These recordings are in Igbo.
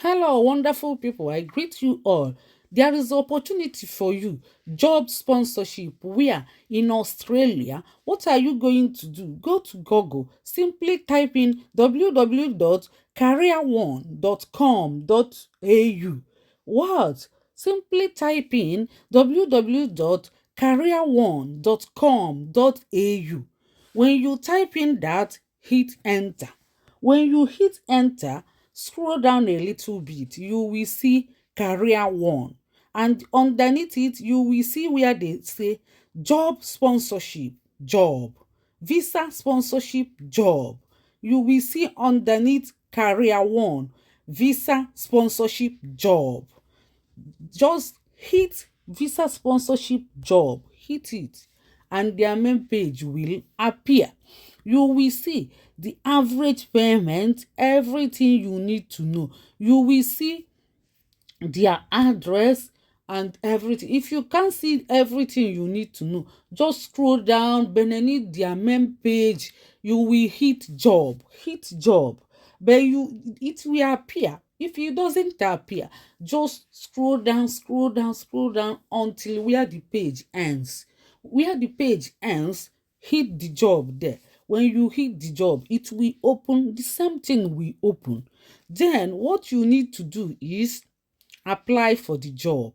Hello, wonderful people. I greet you all. There is opportunity for you. Job sponsorship. Where? In Australia. What are you going to do? Go to Google. Simply type in www.career1.com.au. What? Simply type in www.career1.com.au. When you type in that, hit enter. When you hit enter, scroll down a little bit, you will see career one, and underneath it you will see where they say job sponsorship, job, visa sponsorship, job. You will see underneath career one, visa sponsorship, job. Just hit visa sponsorship, job, hit it, and their main page will appear. You will see the average payment, everything you need to know. You will see their address and everything. If you can't see everything you need to know, just scroll down beneath their main page. You will hit job, but it will appear. If it doesn't appear, just scroll down until where the page ends. Where the page ends, hit the job there. When you hit the job, it will open, the same thing will open. Then what you need to do is apply for the job.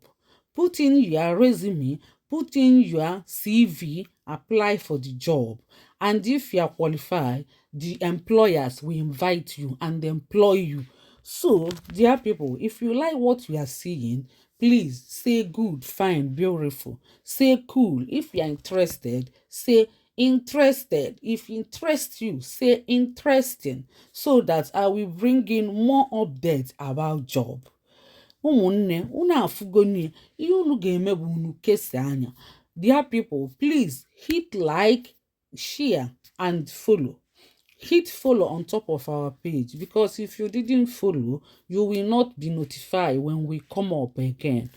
Put in your resume, put in your CV, apply for the job. And if you are qualified, the employers will invite you and employ you. So, dear people, if you like what you are seeing, please say good, fine, beautiful. Say cool. If you are interested, say interested. If interest you, say interesting, so that I will bring in more updates about job. Ụmụnne unu afụgonu ya, ihe unu ga-eme bụ unu kesaa anya. Dear people, please hit like, share and follow. Hit follow on top of our page, because if you didn't follow, you will not be notified when we come up again.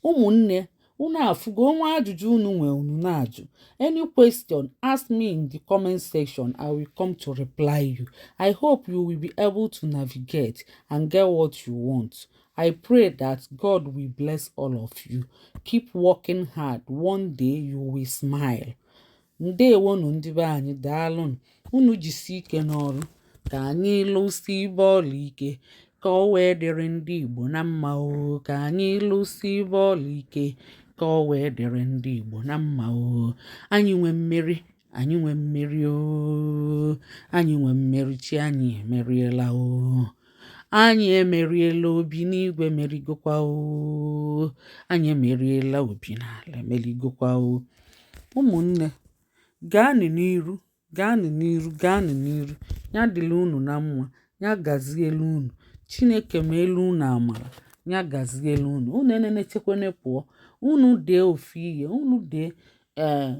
Ụmụnne unu afụgo onwe ajụjụ unu nwere, unu na-ajụ. Any question, ask me in the comment section. I will come to reply you. I hope you will be able to navigate and get what you want. I pray that God will bless all of you. Keep working hard. One day you will smile. Ndewonu ndị be anyị, daalụnụ. Unu jisi ike n'ọrụ, ka anyị lụsi bọọlụ ike, ka o wee dịrị ndị Igbo na mma o. Ka anyị lụsi bọọlụ ike, ka o wee dịrị ndị Igbo na mma o. Anyị nwe mmeri, anyị nwe mmeri o. Anyị nwe mmeri, chi anyị emeriela o. Anyị emeriela, obi n'igwe merigokwa o. Anyị emeriela, obi n'ala emerigokwa o. Ụmụnne, gaanụ n'iru, gaanụ n'iru, gaanụ n'iru. Ya dịla unu na mma, ya gazielu unu. Chineke ma elu unu amara, ya gazielu unu. Unu enenechekwane pụọ. Unu dee ofu ihe, unu dee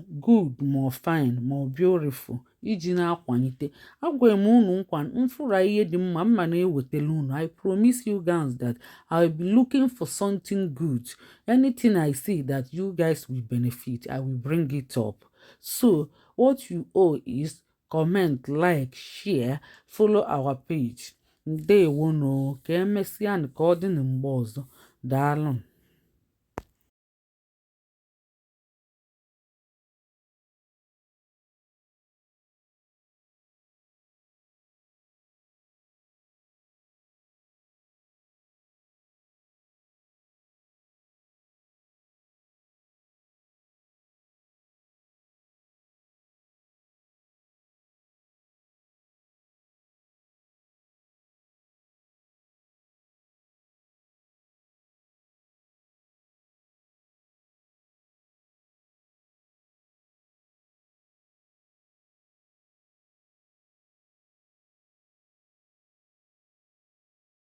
good ma fine ma beautiful, iji na-akwalite. Agwara m unu nkwa mfụra ihe dị mma mma na-ewetala unu. I promise you guys that I will be looking for something good. Anything I see that you guys will benefit, I will bring it up. So what you owe is comment, like, share, follow our page. Ndewo no, ka emesịa ka ọ dị na mgbe ọzọ. Daalụ.